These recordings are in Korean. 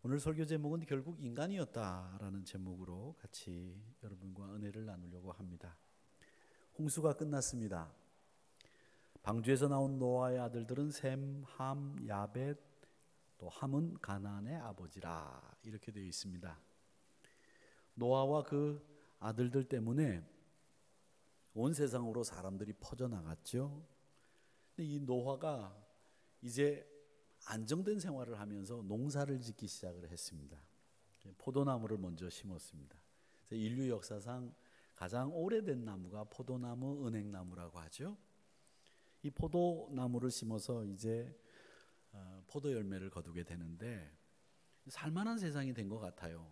오늘 설교 제목은 결국 인간이었다라는 제목으로 같이 여러분과 은혜를 나누려고 합니다. 홍수가 끝났습니다. 방주에서 나온 노아의 아들들은 셈, 함, 야벳, 또 함은 가나안의 아버지라 이렇게 되어 있습니다. 노아와 그 아들들 때문에 온 세상으로 사람들이 퍼져나갔죠. 근데 이 노아가 이제 안정된 생활을 하면서 농사를 짓기 시작을 했습니다. 포도나무를 먼저 심었습니다. 인류 역사상 가장 오래된 나무가 포도나무, 은행나무라고 하죠. 이 포도나무를 심어서 이제 포도 열매를 거두게 되는데 살만한 세상이 된 것 같아요.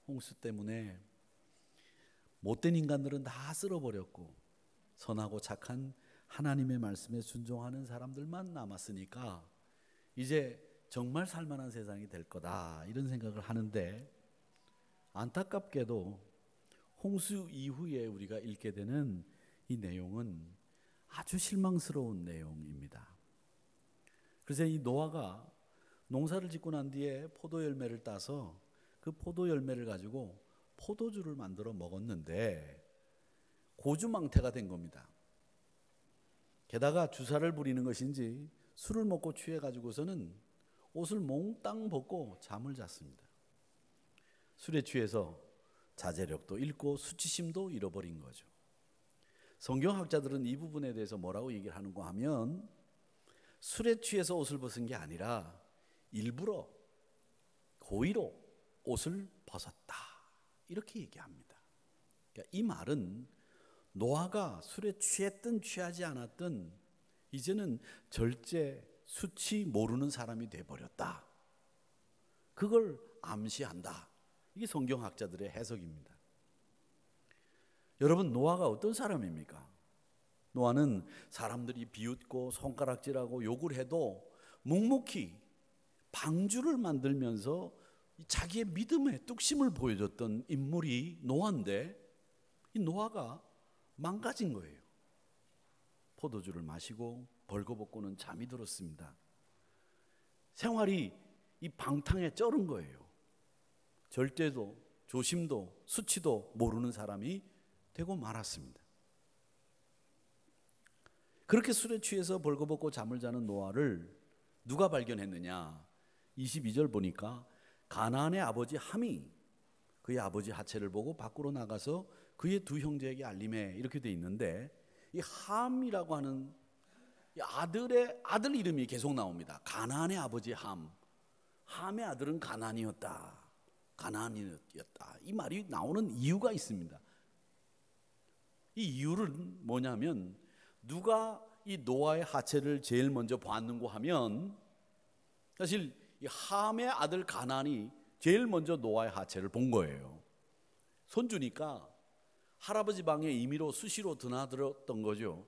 홍수 때문에 못된 인간들은 다 쓸어버렸고 선하고 착한 하나님의 말씀에 순종하는 사람들만 남았으니까 이제 정말 살만한 세상이 될 거다 이런 생각을 하는데, 안타깝게도 홍수 이후에 우리가 읽게 되는 이 내용은 아주 실망스러운 내용입니다. 그래서 이 노아가 농사를 짓고 난 뒤에 포도 열매를 따서 그 포도 열매를 가지고 포도주를 만들어 먹었는데 고주망태가 된 겁니다. 게다가 주사를 부리는 것인지 술을 먹고 취해 가지고서는 옷을 몽땅 벗고 잠을 잤습니다. 술에 취해서 자제력도 잃고 수치심도 잃어버린 거죠. 성경학자들은 이 부분에 대해서 뭐라고 얘기를 하는가 하면, 술에 취해서 옷을 벗은 게 아니라 일부러 고의로 옷을 벗었다 이렇게 얘기합니다. 그러니까 이 말은 노아가 술에 취했든 취하지 않았든 이제는 절제, 수치 모르는 사람이 돼버렸다, 그걸 암시한다. 이게 성경학자들의 해석입니다. 여러분, 노아가 어떤 사람입니까? 노아는 사람들이 비웃고 손가락질하고 욕을 해도 묵묵히 방주를 만들면서 자기의 믿음의 뚝심을 보여줬던 인물이 노아인데, 이 노아가 망가진 거예요. 포도주를 마시고 벌거벗고는 잠이 들었습니다. 생활이 이 방탕에 쩔은 거예요. 절제도 조심도 수치도 모르는 사람이 되고 말았습니다. 그렇게 술에 취해서 벌거벗고 잠을 자는 노아를 누가 발견했느냐? 22절 보니까 가나안의 아버지 함이 그의 아버지 하체를 보고 밖으로 나가서 그의 두 형제에게 알림해, 이렇게 돼 있는데, 이 함이라고 하는 이 아들 이름이 계속 나옵니다. 가나안의 아버지 함, 함의 아들은 가나안이었다. 이 말이 나오는 이유가 있습니다. 이 이유는 뭐냐면, 누가 이 노아의 하체를 제일 먼저 보았는고 하면, 사실 이 함의 아들 가나안이 제일 먼저 노아의 하체를 본 거예요. 손주니까 할아버지 방에 임의로 수시로 드나들었던 거죠.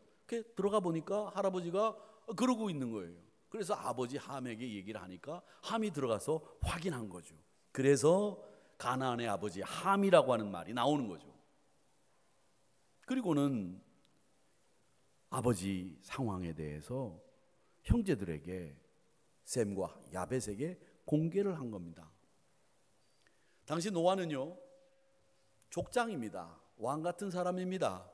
들어가 보니까 할아버지가 그러고 있는 거예요. 그래서 아버지 함에게 얘기를 하니까 함이 들어가서 확인한 거죠. 그래서 가나안의 아버지 함이라고 하는 말이 나오는 거죠. 그리고는 아버지 상황에 대해서 형제들에게, 셈과 야벳에게 공개를 한 겁니다. 당시 노아는요, 족장입니다. 왕 같은 사람입니다.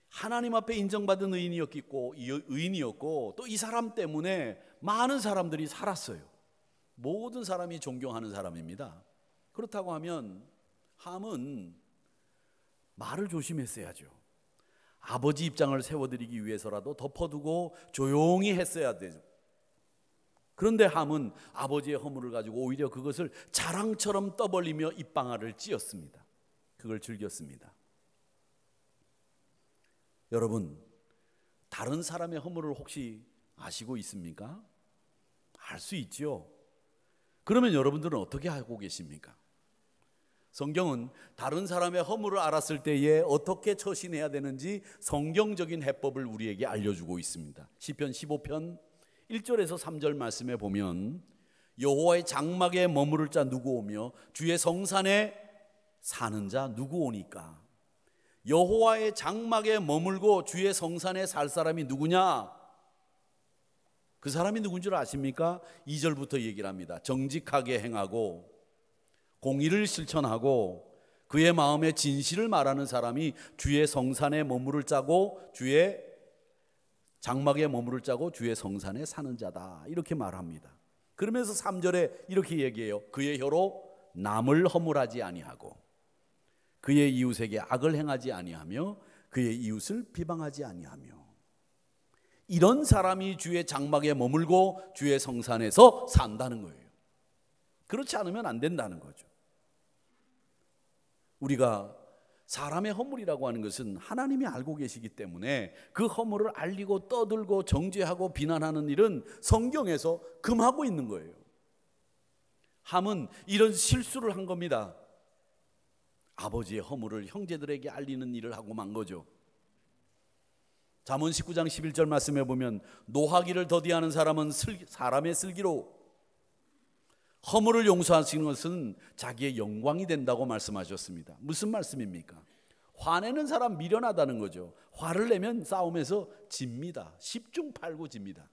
하나님 앞에 인정받은 의인이었고 또 이 사람 때문에 많은 사람들이 살았어요. 모든 사람이 존경하는 사람입니다. 그렇다고 하면 함은 말을 조심했어야죠. 아버지 입장을 세워드리기 위해서라도 덮어두고 조용히 했어야 되죠. 그런데 함은 아버지의 허물을 가지고 오히려 그것을 자랑처럼 떠벌리며 입방아를 찧었습니다. 그걸 즐겼습니다. 여러분, 다른 사람의 허물을 혹시 아시고 있습니까? 알 수 있죠. 그러면 여러분들은 어떻게 하고 계십니까? 성경은 다른 사람의 허물을 알았을 때에 어떻게 처신해야 되는지 성경적인 해법을 우리에게 알려주고 있습니다. 시편 15편 1절에서 3절 말씀에 보면, 여호와의 장막에 머무를 자 누구 오며 주의 성산에 사는 자 누구 오니까? 여호와의 장막에 머물고 주의 성산에 살 사람이 누구냐? 그 사람이 누군 줄 아십니까? 2절부터 얘기를 합니다. 정직하게 행하고 공의를 실천하고 그의 마음의 진실을 말하는 사람이 주의 성산에 머무를 자고 주의 장막에 머무를 자고 주의 성산에 사는 자다, 이렇게 말합니다. 그러면서 3절에 이렇게 얘기해요. 그의 혀로 남을 허물하지 아니하고 그의 이웃에게 악을 행하지 아니하며 그의 이웃을 비방하지 아니하며. 이런 사람이 주의 장막에 머물고 주의 성산에서 산다는 거예요. 그렇지 않으면 안 된다는 거죠. 우리가 사람의 허물이라고 하는 것은 하나님이 알고 계시기 때문에 그 허물을 알리고 떠들고 정죄하고 비난하는 일은 성경에서 금하고 있는 거예요. 함은 이런 실수를 한 겁니다. 아버지의 허물을 형제들에게 알리는 일을 하고 만 거죠. 잠언 19장 11절 말씀에 보면 노하기를 더디하는 사람은 사람의 슬기로 허물을 용서하시는 것은 자기의 영광이 된다고 말씀하셨습니다. 무슨 말씀입니까? 화내는 사람 미련하다는 거죠. 화를 내면 싸움에서 집니다. 10중 8구 집니다.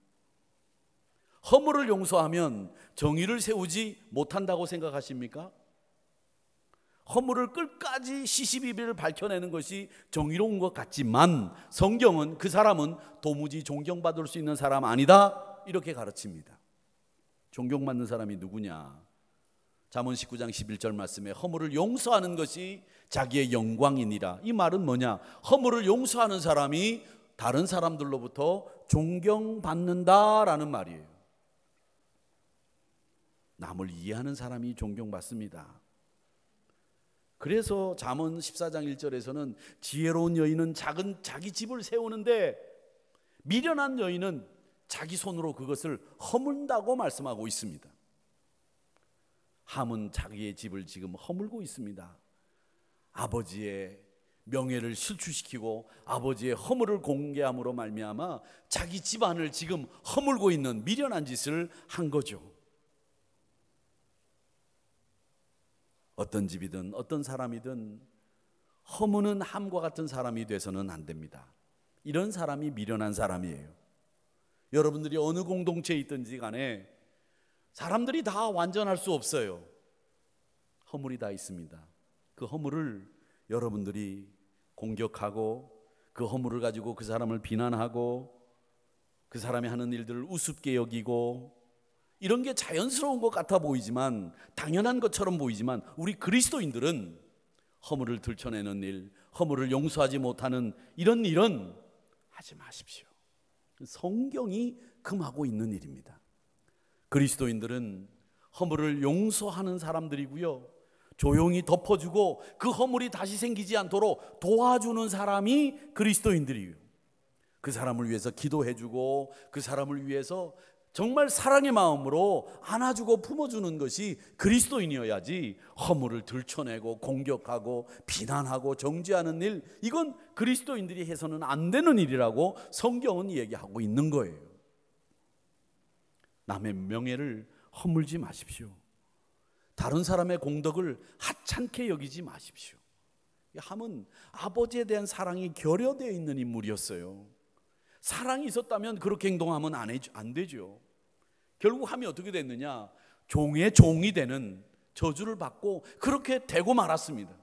허물을 용서하면 정의를 세우지 못한다고 생각하십니까? 허물을 끝까지 시시비비를 밝혀내는 것이 정의로운 것 같지만 성경은 그 사람은 도무지 존경받을 수 있는 사람 아니다, 이렇게 가르칩니다. 존경받는 사람이 누구냐? 잠언 19장 11절 말씀에 허물을 용서하는 것이 자기의 영광이니라. 이 말은 뭐냐? 허물을 용서하는 사람이 다른 사람들로부터 존경받는다라는 말이에요. 남을 이해하는 사람이 존경받습니다. 그래서 잠언 14장 1절에서는 지혜로운 여인은 자기 집을 세우는데 미련한 여인은 자기 손으로 그것을 허문다고 말씀하고 있습니다. 함은 자기의 집을 지금 허물고 있습니다. 아버지의 명예를 실추시키고 아버지의 허물을 공개함으로 말미암아 자기 집안을 지금 허물고 있는 미련한 짓을 한 거죠. 어떤 집이든 어떤 사람이든 허무는 함과 같은 사람이 돼서는 안 됩니다. 이런 사람이 미련한 사람이에요. 여러분들이 어느 공동체에 있든지 간에 사람들이 다 완전할 수 없어요. 허물이 다 있습니다. 그 허물을 여러분들이 공격하고 그 허물을 가지고 그 사람을 비난하고 그 사람이 하는 일들을 우습게 여기고 이런 게 자연스러운 것 같아 보이지만, 당연한 것처럼 보이지만 우리 그리스도인들은 허물을 들춰내는 일, 허물을 용서하지 못하는 이런 일은 하지 마십시오. 성경이 금하고 있는 일입니다. 그리스도인들은 허물을 용서하는 사람들이고요, 조용히 덮어주고 그 허물이 다시 생기지 않도록 도와주는 사람이 그리스도인들이에요. 그 사람을 위해서 기도해주고 그 사람을 위해서 정말 사랑의 마음으로 안아주고 품어주는 것이 그리스도인이어야지, 허물을 들춰내고 공격하고 비난하고 정죄하는 일, 이건 그리스도인들이 해서는 안 되는 일이라고 성경은 얘기하고 있는 거예요. 남의 명예를 허물지 마십시오. 다른 사람의 공덕을 하찮게 여기지 마십시오. 함은 아버지에 대한 사랑이 결여되어 있는 인물이었어요. 사랑이 있었다면 그렇게 행동하면 안 되죠. 결국 함이 어떻게 됐느냐? 종의 종이 되는 저주를 받고 그렇게 되고 말았습니다.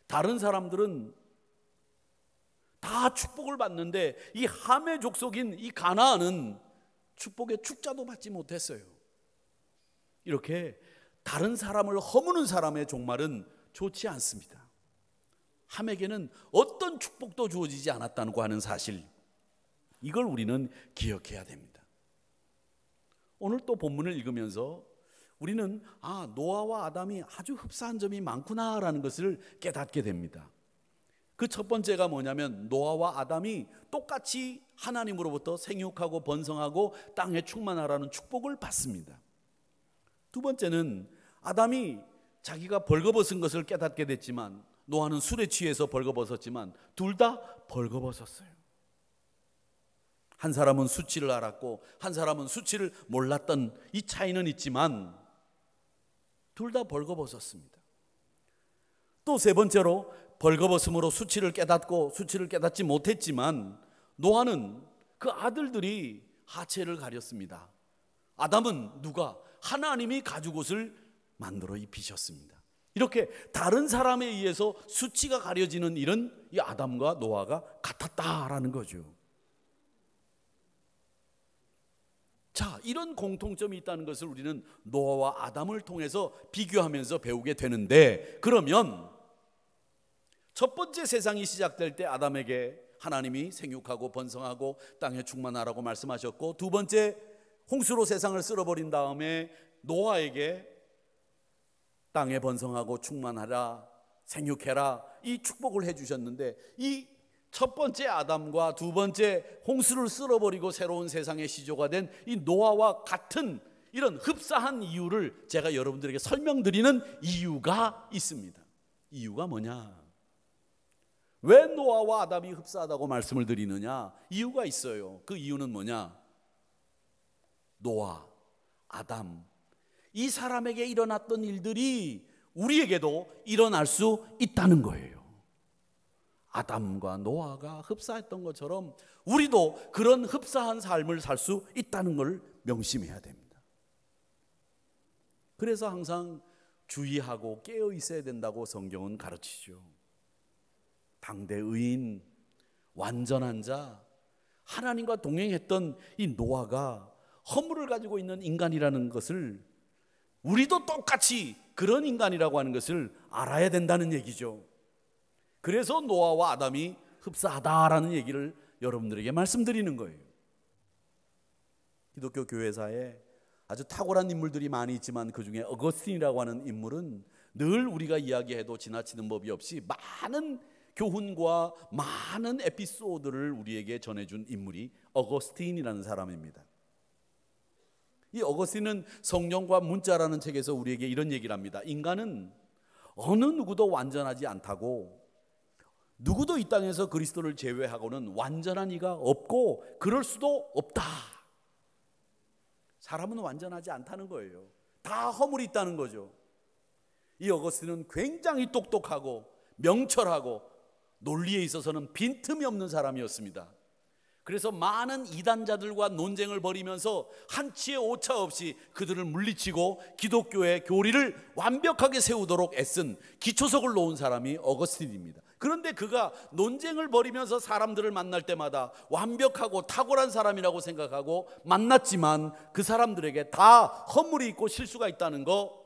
다른 사람들은 다 축복을 받는데 이 함의 족속인 이 가나안은 축복의 축자도 받지 못했어요. 이렇게 다른 사람을 허무는 사람의 종말은 좋지 않습니다. 함에게는 어떤 축복도 주어지지 않았다고 하는 사실, 이걸 우리는 기억해야 됩니다. 오늘 또 본문을 읽으면서 우리는 노아와 아담이 아주 흡사한 점이 많구나라는 것을 깨닫게 됩니다. 그 첫 번째가 뭐냐면 노아와 아담이 똑같이 하나님으로부터 생육하고 번성하고 땅에 충만하라는 축복을 받습니다. 두 번째는 아담이 자기가 벌거벗은 것을 깨닫게 됐지만, 노아는 술에 취해서 벌거벗었지만 둘 다 벌거벗었어요. 한 사람은 수치를 알았고 한 사람은 수치를 몰랐던 이 차이는 있지만 둘 다 벌거벗었습니다. 또 세 번째로, 벌거벗음으로 수치를 깨닫고 수치를 깨닫지 못했지만 노아는 그 아들들이 하체를 가렸습니다. 아담은 누가? 하나님이 가죽옷을 만들어 입히셨습니다. 이렇게 다른 사람에 의해서 수치가 가려지는 일은 이 아담과 노아가 같았다라는 거죠. 자, 이런 공통점이 있다는 것을 우리는 노아와 아담을 통해서 비교하면서 배우게 되는데, 그러면 첫 번째 세상이 시작될 때 아담에게 하나님이 생육하고 번성하고 땅에 충만하라고 말씀하셨고, 두 번째 홍수로 세상을 쓸어버린 다음에 노아에게 땅에 번성하고 충만하라, 생육해라, 이 축복을 해주셨는데, 이 첫 번째 아담과 두 번째 홍수를 쓸어버리고 새로운 세상의 시조가 된 이 노아와 같은 이런 흡사한 이유를 제가 여러분들에게 설명드리는 이유가 있습니다. 이유가 뭐냐? 왜 노아와 아담이 흡사하다고 말씀을 드리느냐? 이유가 있어요. 그 이유는 뭐냐? 노아, 아담, 이 사람에게 일어났던 일들이 우리에게도 일어날 수 있다는 거예요. 아담과 노아가 흡사했던 것처럼 우리도 그런 흡사한 삶을 살 수 있다는 걸 명심해야 됩니다. 그래서 항상 주의하고 깨어 있어야 된다고 성경은 가르치죠. 당대 의인, 완전한 자, 하나님과 동행했던 이 노아가 허물을 가지고 있는 인간이라는 것을, 우리도 똑같이 그런 인간이라고 하는 것을 알아야 된다는 얘기죠. 그래서 노아와 아담이 흡사하다라는 얘기를 여러분들에게 말씀드리는 거예요. 기독교 교회사에 아주 탁월한 인물들이 많이 있지만 그 중에 어거스틴이라고 하는 인물은 늘 우리가 이야기해도 지나치는 법이 없이 많은 교훈과 많은 에피소드를 우리에게 전해준 인물이 어거스틴이라는 사람입니다. 이 어거스틴은 성령과 문자라는 책에서 우리에게 이런 얘기를 합니다. 인간은 어느 누구도 완전하지 않다고, 누구도 이 땅에서 그리스도를 제외하고는 완전한 이가 없고 그럴 수도 없다. 사람은 완전하지 않다는 거예요. 다 허물이 있다는 거죠. 이 어거스틴은 굉장히 똑똑하고 명철하고 논리에 있어서는 빈틈이 없는 사람이었습니다. 그래서 많은 이단자들과 논쟁을 벌이면서 한치의 오차 없이 그들을 물리치고 기독교의 교리를 완벽하게 세우도록 애쓴 기초석을 놓은 사람이 어거스틴입니다. 그런데 그가 논쟁을 벌이면서 사람들을 만날 때마다 완벽하고 탁월한 사람이라고 생각하고 만났지만 그 사람들에게 다 허물이 있고 실수가 있다는 거,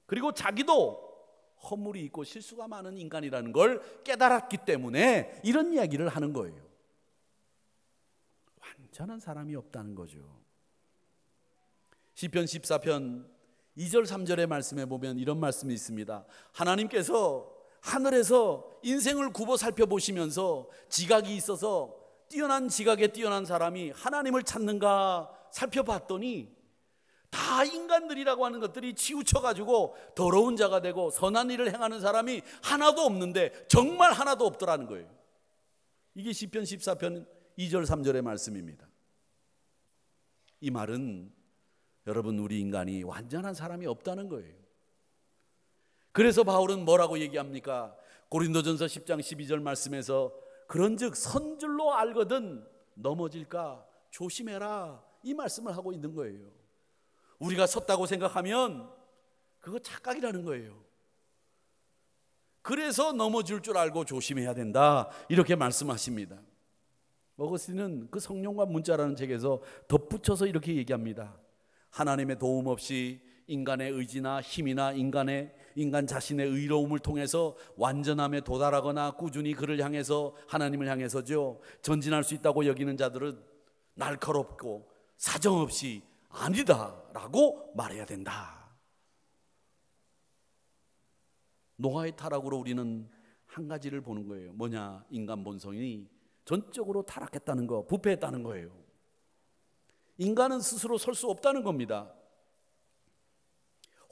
그리고 자기도 허물이 있고 실수가 많은 인간이라는 걸 깨달았기 때문에 이런 이야기를 하는 거예요. 완전한 사람이 없다는 거죠. 시편 14편 2절 3절의 말씀에 보면 이런 말씀이 있습니다. 하나님께서 하늘에서 인생을 굽어 살펴보시면서 지각이 있어서 뛰어난 지각에 뛰어난 사람이 하나님을 찾는가 살펴봤더니 다 인간들이라고 하는 것들이 치우쳐가지고 더러운 자가 되고 선한 일을 행하는 사람이 하나도 없는데 정말 하나도 없더라는 거예요. 이게 시편 14편 2절 3절의 말씀입니다. 이 말은 여러분, 우리 인간이 완전한 사람이 없다는 거예요. 그래서 바울은 뭐라고 얘기합니까? 고린도전서 10장 12절 말씀에서 그런즉 선줄로 알거든 넘어질까 조심해라, 이 말씀을 하고 있는 거예요. 우리가 섰다고 생각하면 그거 착각이라는 거예요. 그래서 넘어질 줄 알고 조심해야 된다, 이렇게 말씀하십니다. 어거스틴은 그 성령과 문자라는 책에서 덧붙여서 이렇게 얘기합니다. 하나님의 도움 없이 인간의 의지나 힘이나 인간 자신의 의로움을 통해서 완전함에 도달하거나 꾸준히 그를 향해서, 하나님을 향해서죠, 전진할 수 있다고 여기는 자들은 날카롭고 사정없이 아니다라고 말해야 된다. 노아의 타락으로 우리는 한 가지를 보는 거예요. 뭐냐? 인간 본성이 전적으로 타락했다는 거, 부패했다는 거예요. 인간은 스스로 설 수 없다는 겁니다.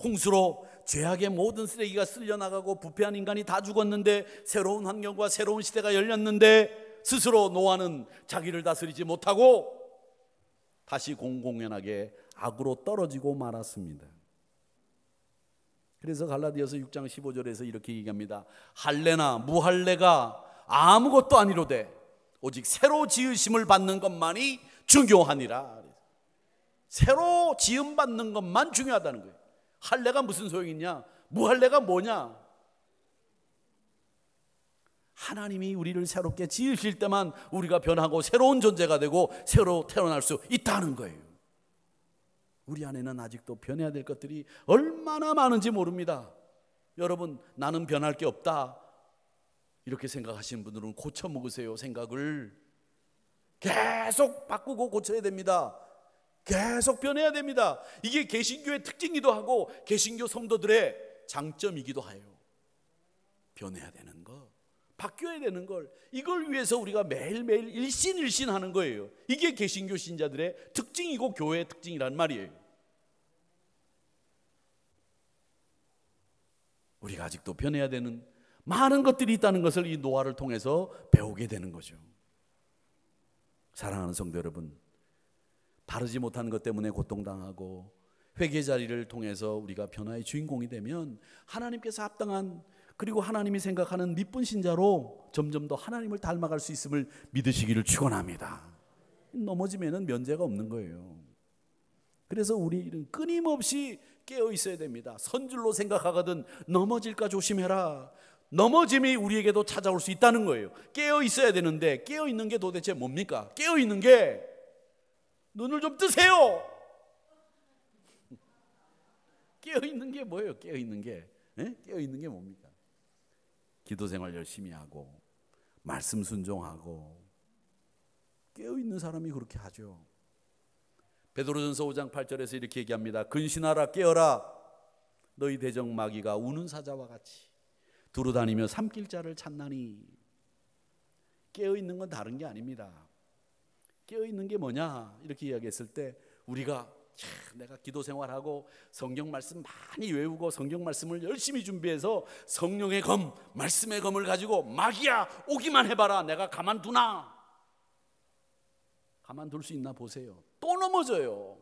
홍수로 죄악의 모든 쓰레기가 쓸려나가고 부패한 인간이 다 죽었는데 새로운 환경과 새로운 시대가 열렸는데 스스로 노아는 자기를 다스리지 못하고 다시 공공연하게 악으로 떨어지고 말았습니다. 그래서 갈라디아서 6장 15절에서 이렇게 얘기합니다. 할례나 무할례가 아무것도 아니로되 오직 새로 지으심을 받는 것만이 중요하니라. 새로 지음 받는 것만 중요하다는 거예요. 할례가 무슨 소용이냐? 무할례가 뭐냐? 하나님이 우리를 새롭게 지으실 때만 우리가 변하고 새로운 존재가 되고 새로 태어날 수 있다는 거예요. 우리 안에는 아직도 변해야 될 것들이 얼마나 많은지 모릅니다. 여러분, 나는 변할 게 없다 이렇게 생각하시는 분들은 고쳐 먹으세요. 생각을 계속 바꾸고 고쳐야 됩니다. 계속 변해야 됩니다. 이게 개신교의 특징이기도 하고 개신교 성도들의 장점이기도 해요. 변해야 되는 거, 바뀌어야 되는 걸, 이걸 위해서 우리가 매일매일 일신일신하는 거예요. 이게 개신교 신자들의 특징이고 교회의 특징이란 말이에요. 우리가 아직도 변해야 되는 많은 것들이 있다는 것을 이 노아를 통해서 배우게 되는 거죠. 사랑하는 성도 여러분, 바르지 못한 것 때문에 고통당하고 회개 자리를 통해서 우리가 변화의 주인공이 되면 하나님께서 합당한, 그리고 하나님이 생각하는 미쁜 신자로 점점 더 하나님을 닮아갈 수 있음을 믿으시기를 축원합니다. 넘어지면은 면제가 없는 거예요. 그래서 우리는 끊임없이 깨어 있어야 됩니다. 선줄로 생각하거든 넘어질까 조심해라. 넘어짐이 우리에게도 찾아올 수 있다는 거예요. 깨어 있어야 되는데 깨어 있는 게 도대체 뭡니까? 깨어 있는 게, 눈을 좀 뜨세요. 깨어 있는 게 뭐예요? 깨어 있는 게, 깨어 있는 게 뭡니까? 기도 생활 열심히 하고 말씀 순종하고, 깨어 있는 사람이 그렇게 하죠. 베드로전서 5장 8절에서 이렇게 얘기합니다. 근신하라, 깨어라. 너희 대적 마귀가 우는 사자와 같이 두루다니며 삼킬 자를 찾나니. 깨어 있는 건 다른 게 아닙니다. 깨어 있는 게 뭐냐 이렇게 이야기했을 때, 우리가 내가 기도 생활하고 성경 말씀 많이 외우고 성경 말씀을 열심히 준비해서 성령의 검, 말씀의 검을 가지고 마귀야 오기만 해봐라, 내가 가만두나? 가만둘 수 있나 보세요. 또 넘어져요.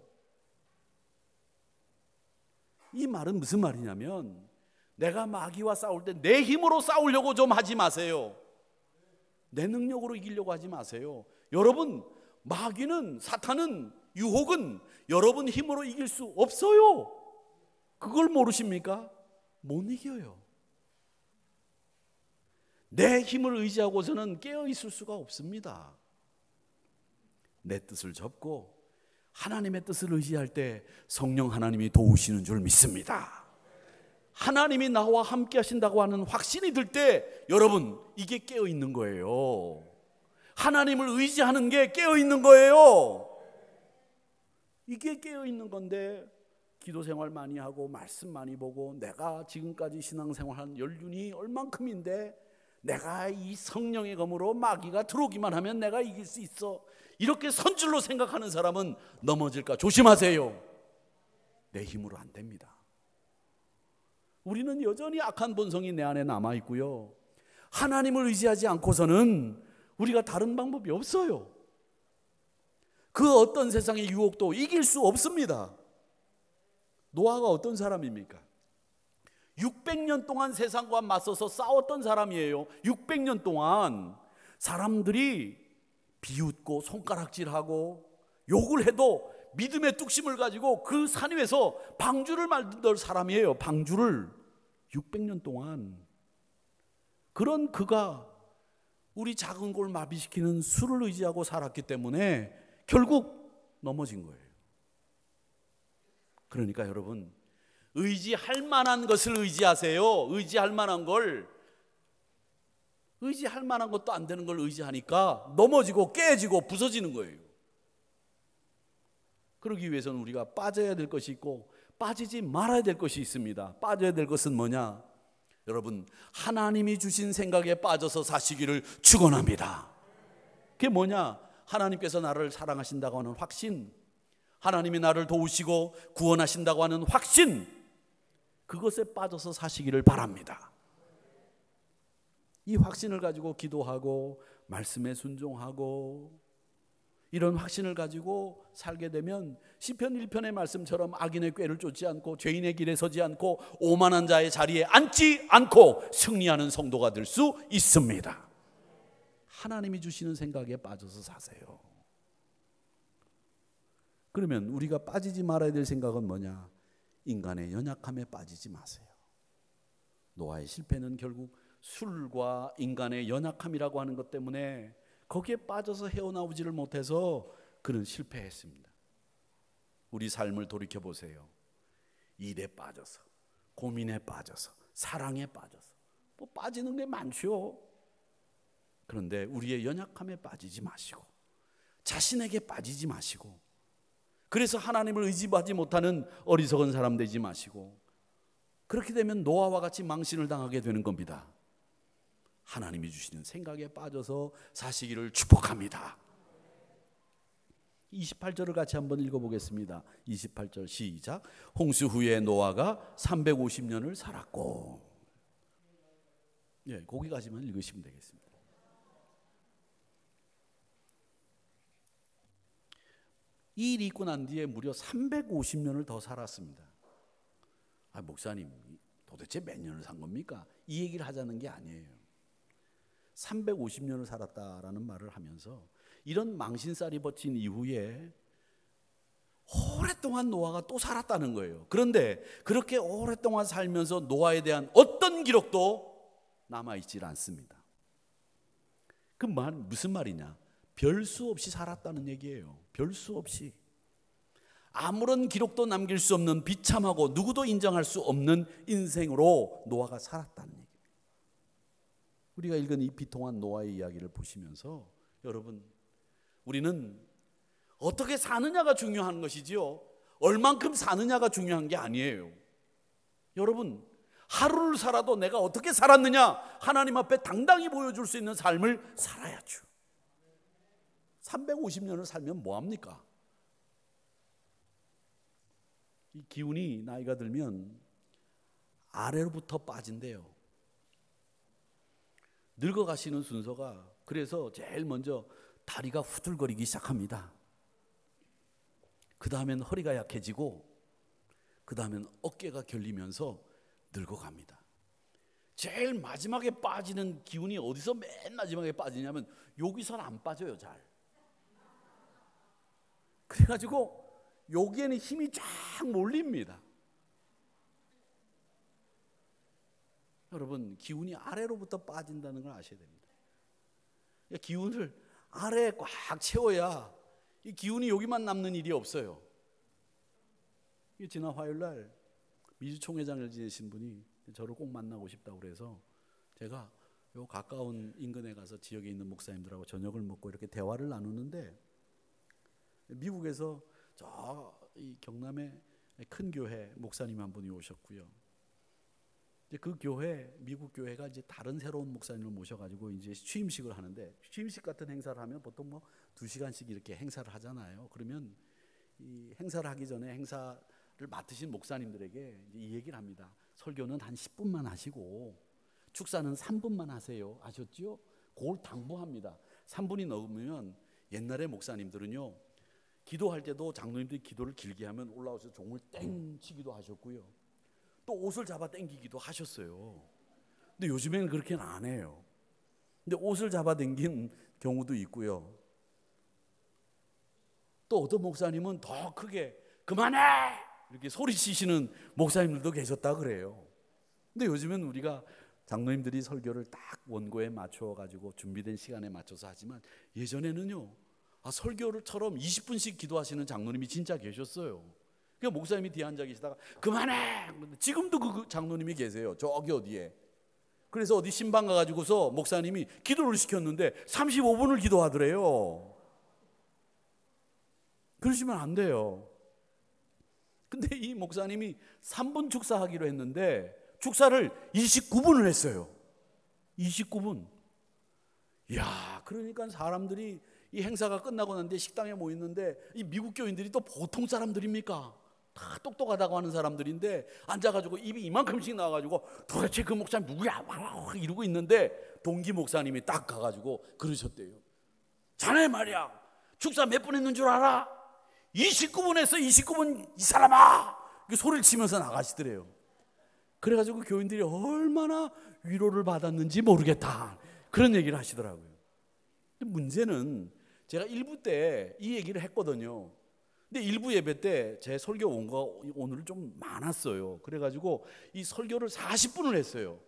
이 말은 무슨 말이냐면, 내가 마귀와 싸울 때 내 힘으로 싸우려고 좀 하지 마세요. 내 능력으로 이기려고 하지 마세요. 여러분, 마귀는, 사탄은, 유혹은 여러분 힘으로 이길 수 없어요. 그걸 모르십니까? 못 이겨요. 내 힘을 의지하고서는 깨어 있을 수가 없습니다. 내 뜻을 접고 하나님의 뜻을 의지할 때 성령 하나님이 도우시는 줄 믿습니다. 하나님이 나와 함께 하신다고 하는 확신이 들 때, 여러분, 이게 깨어 있는 거예요. 하나님을 의지하는 게 깨어 있는 거예요. 이게 깨어 있는 건데, 기도 생활 많이 하고 말씀 많이 보고 내가 지금까지 신앙생활한 연륜이 얼만큼인데 내가 이 성령의 검으로 마귀가 들어오기만 하면 내가 이길 수 있어, 이렇게 선줄로 생각하는 사람은 넘어질까 조심하세요. 내 힘으로 안 됩니다. 우리는 여전히 악한 본성이 내 안에 남아 있고요, 하나님을 의지하지 않고서는 우리가 다른 방법이 없어요. 그 어떤 세상의 유혹도 이길 수 없습니다. 노아가 어떤 사람입니까? 600년 동안 세상과 맞서서 싸웠던 사람이에요. 600년 동안 사람들이 비웃고 손가락질하고 욕을 해도 믿음의 뚝심을 가지고 그 산 위에서 방주를 만든 사람이에요. 방주를 600년 동안. 그런 그가 우리 작은 골 마비시키는 술을 의지하고 살았기 때문에 결국 넘어진 거예요. 그러니까 여러분, 의지할 만한 것을 의지하세요. 의지할 만한 걸. 의지할 만한 것도 안 되는 걸 의지하니까 넘어지고 깨지고 부서지는 거예요. 그러기 위해서는 우리가 빠져야 될 것이 있고 빠지지 말아야 될 것이 있습니다. 빠져야 될 것은 뭐냐? 여러분, 하나님이 주신 생각에 빠져서 사시기를 축원합니다. 그게 뭐냐? 하나님께서 나를 사랑하신다고 하는 확신, 하나님이 나를 도우시고 구원하신다고 하는 확신, 그것에 빠져서 사시기를 바랍니다. 이 확신을 가지고 기도하고 말씀에 순종하고 이런 확신을 가지고 살게 되면 시편 1편의 말씀처럼 악인의 꾀를 쫓지 않고 죄인의 길에 서지 않고 오만한 자의 자리에 앉지 않고 승리하는 성도가 될 수 있습니다. 하나님이 주시는 생각에 빠져서 사세요. 그러면 우리가 빠지지 말아야 될 생각은 뭐냐? 인간의 연약함에 빠지지 마세요. 노아의 실패는 결국 술과 인간의 연약함이라고 하는 것 때문에 거기에 빠져서 헤어나오지를 못해서 그는 실패했습니다. 우리 삶을 돌이켜보세요. 일에 빠져서, 고민에 빠져서, 사랑에 빠져서 뭐 빠지는 게 많죠. 그런데 우리의 연약함에 빠지지 마시고, 자신에게 빠지지 마시고, 그래서 하나님을 의지하지 못하는 어리석은 사람 되지 마시고, 그렇게 되면 노아와 같이 망신을 당하게 되는 겁니다. 하나님이 주시는 생각에 빠져서 사시기를 축복합니다. 28절을 같이 한번 읽어보겠습니다. 28절 시작. 홍수 후에 노아가 350년을 살았고. 예, 거기까지만 읽으시면 되겠습니다. 이 일이 있고 난 뒤에 무려 350년을 더 살았습니다. 아, 목사님 도대체 몇 년을 산 겁니까? 이 얘기를 하자는 게 아니에요. 350년을 살았다라는 말을 하면서 이런 망신살이 버틴 이후에 오랫동안 노아가 또 살았다는 거예요. 그런데 그렇게 오랫동안 살면서 노아에 대한 어떤 기록도 남아있질 않습니다. 그 말 무슨 말이냐? 별 수 없이 살았다는 얘기예요. 별 수 없이. 아무런 기록도 남길 수 없는 비참하고 누구도 인정할 수 없는 인생으로 노아가 살았다는 얘기입니다. 우리가 읽은 이 비통한 노아의 이야기를 보시면서 여러분, 우리는 어떻게 사느냐가 중요한 것이지요, 얼만큼 사느냐가 중요한 게 아니에요. 여러분, 하루를 살아도 내가 어떻게 살았느냐 하나님 앞에 당당히 보여줄 수 있는 삶을 살아야죠. 350년을 살면 뭐합니까? 이 기운이 나이가 들면 아래로부터 빠진대요. 늙어가시는 순서가 그래서 제일 먼저 다리가 후들거리기 시작합니다. 그 다음엔 허리가 약해지고 그 다음엔 어깨가 결리면서 늙어갑니다. 제일 마지막에 빠지는 기운이 어디서 맨 마지막에 빠지냐면 여기서는 안 빠져요. 잘. 그래가지고 여기에는 힘이 쫙 몰립니다. 여러분, 기운이 아래로부터 빠진다는 걸 아셔야 됩니다. 기운을 아래에 꽉 채워야 이 기운이 여기만 남는 일이 없어요. 지난 화요일날 미주 총회장을 지내신 분이 저를 꼭 만나고 싶다고 그래서 제가 요 가까운 인근에 가서 지역에 있는 목사님들하고 저녁을 먹고 이렇게 대화를 나누는데, 미국에서 저 이 경남의 큰 교회 목사님 한 분이 오셨고요. 이제 그 교회, 미국 교회가 이제 다른 새로운 목사님을 모셔가지고 이제 취임식을 하는데, 취임식 같은 행사를 하면 보통 뭐 2시간씩 이렇게 행사를 하잖아요. 그러면 이 행사를 하기 전에 행사를 맡으신 목사님들에게 이제 이 얘기를 합니다. 설교는 한 10분만 하시고 축사는 3분만 하세요. 아셨죠? 그걸 당부합니다. 3분이 넘으면 옛날에 목사님들은요, 기도할 때도 장로님들이 기도를 길게 하면 올라와서 종을 땡 치기도 하셨고요. 또 옷을 잡아 당기기도 하셨어요. 근데 요즘에는 그렇게는 안 해요. 근데 옷을 잡아 당긴 경우도 있고요. 또 어떤 목사님은 더 크게 그만해! 이렇게 소리치시는 목사님들도 계셨다 그래요. 근데 요즘은 우리가 장로님들이 설교를 딱 원고에 맞춰 가지고 준비된 시간에 맞춰서 하지만, 예전에는요, 설교를처럼 20분씩 기도하시는 장로님이 진짜 계셨어요. 그러니까 목사님이 뒤에 앉아 계시다가 그만해! 지금도 그 장로님이 계세요. 저기 어디에. 그래서 어디 신방 가가지고서 목사님이 기도를 시켰는데 35분을 기도하더래요. 그러시면 안 돼요. 근데 이 목사님이 3분 축사하기로 했는데 축사를 29분을 했어요. 29분. 이야, 그러니까 사람들이 이 행사가 끝나고 난 뒤에 식당에 모였는데, 이 미국 교인들이 또 보통 사람들입니까? 다 똑똑하다고 하는 사람들인데 앉아가지고 입이 이만큼씩 나와가지고 도대체 그 목사님 누구야? 이러고 있는데 동기 목사님이 딱 가가지고 그러셨대요. 자네 말이야, 축사 몇 분 했는 줄 알아? 29분 했어. 29분 이 사람아! 소리를 치면서 나가시더래요. 그래가지고 교인들이 얼마나 위로를 받았는지 모르겠다, 그런 얘기를 하시더라고요. 근데 문제는 제가 1부 때 이 얘기를 했거든요. 근데 일부 예배 때 제 설교 온 거 오늘 좀 많았어요. 그래가지고 이 설교를 40분을 했어요.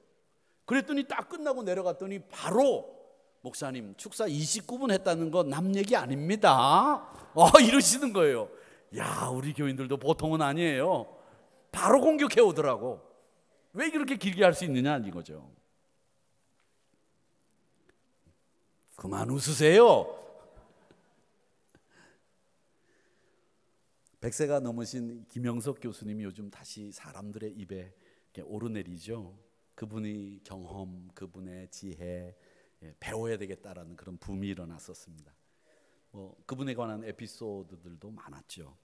그랬더니 딱 끝나고 내려갔더니 바로 목사님 축사 29분 했다는 거 남 얘기 아닙니다. 이러시는 거예요. 야, 우리 교인들도 보통은 아니에요. 바로 공격해 오더라고. 왜 그렇게 길게 할 수 있느냐 이거죠. 그만 웃으세요. 100세가 넘으신 김영석 교수님이 요즘 다시 사람들의 입에 오르내리죠. 그분의 경험, 그분의 지혜 배워야 되겠다라는 그런 붐이 일어났었습니다. 그분에 관한 에피소드들도 많았죠.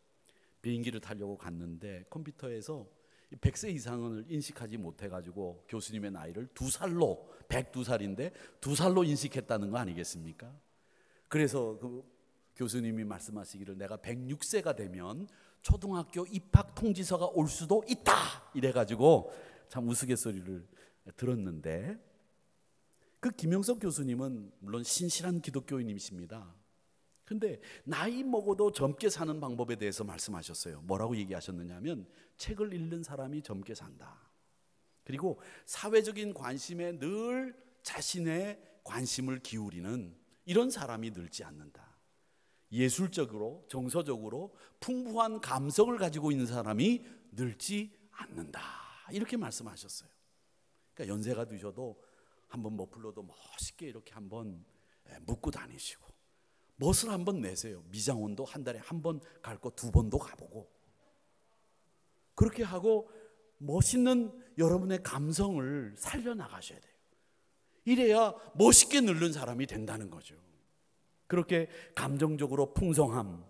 비행기를 타려고 갔는데 컴퓨터에서 100세 이상을 인식하지 못해가지고 교수님의 나이를 2살로 102살인데 2살로 인식했다는 거 아니겠습니까? 그래서 그 교수님이 말씀하시기를 내가 106세가 되면 초등학교 입학 통지서가 올 수도 있다 이래가지고 참 우스갯소리를 들었는데, 그 김영석 교수님은 물론 신실한 기독교인이십니다. 근데 나이 먹어도 젊게 사는 방법에 대해서 말씀하셨어요. 뭐라고 얘기하셨느냐 하면 책을 읽는 사람이 젊게 산다. 그리고 사회적인 관심에 늘 자신의 관심을 기울이는 이런 사람이 늙지 않는다. 예술적으로 정서적으로 풍부한 감성을 가지고 있는 사람이 늙지 않는다. 이렇게 말씀하셨어요. 그러니까 연세가 드셔도 한번 머플러도 멋있게 이렇게 한번 묶고 다니시고 멋을 한번 내세요. 미장원도 한 달에 한 번 갈 거 2번도 가보고 그렇게 하고 멋있는 여러분의 감성을 살려나가셔야 돼요. 이래야 멋있게 늙는 사람이 된다는 거죠. 그렇게 감정적으로 풍성함,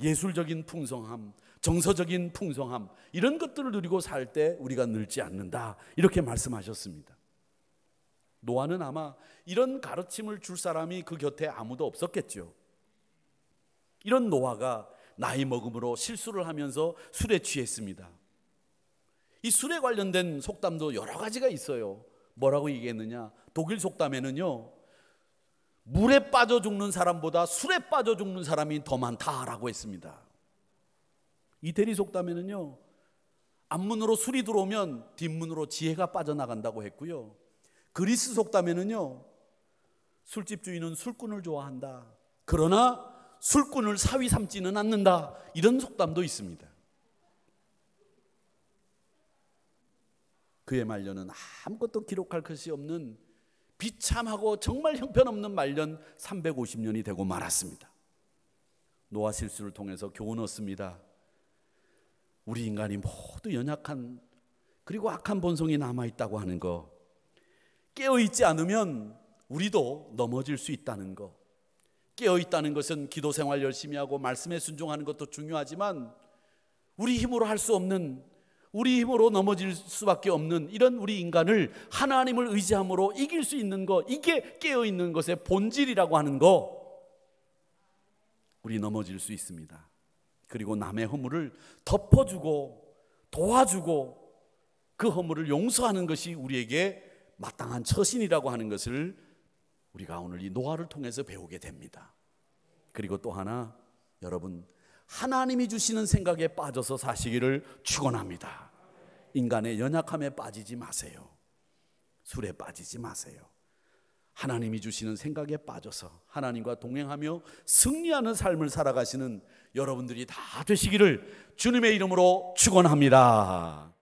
예술적인 풍성함, 정서적인 풍성함 이런 것들을 누리고 살 때 우리가 늙지 않는다 이렇게 말씀하셨습니다. 노아는 아마 이런 가르침을 줄 사람이 그 곁에 아무도 없었겠죠. 이런 노아가 나이 먹음으로 실수를 하면서 술에 취했습니다. 이 술에 관련된 속담도 여러 가지가 있어요. 뭐라고 얘기했느냐, 독일 속담에는요 물에 빠져 죽는 사람보다 술에 빠져 죽는 사람이 더 많다라고 했습니다. 이태리 속담에는요 앞문으로 술이 들어오면 뒷문으로 지혜가 빠져나간다고 했고요. 그리스 속담에는요 술집 주인은 술꾼을 좋아한다. 그러나 술꾼을 사위 삼지는 않는다. 이런 속담도 있습니다. 그의 말년은 아무것도 기록할 것이 없는 비참하고 정말 형편없는 말년 350년이 되고 말았습니다. 노아 실수를 통해서 교훈 얻습니다. 우리 인간이 모두 연약한 그리고 악한 본성이 남아있다고 하는 거, 깨어있지 않으면 우리도 넘어질 수 있다는 거. 깨어있다는 것은 기도 생활 열심히 하고 말씀에 순종하는 것도 중요하지만 우리 힘으로 할 수 없는, 우리 힘으로 넘어질 수밖에 없는 이런 우리 인간을 하나님을 의지함으로 이길 수 있는 것, 이게 깨어있는 것의 본질이라고 하는 거. 우리 넘어질 수 있습니다. 그리고 남의 허물을 덮어주고 도와주고 그 허물을 용서하는 것이 우리에게 마땅한 처신이라고 하는 것을 우리가 오늘 이 노아를 통해서 배우게 됩니다. 그리고 또 하나, 여러분 하나님이 주시는 생각에 빠져서 사시기를 축원합니다. 인간의 연약함에 빠지지 마세요. 술에 빠지지 마세요. 하나님이 주시는 생각에 빠져서 하나님과 동행하며 승리하는 삶을 살아가시는 여러분들이 다 되시기를 주님의 이름으로 축원합니다.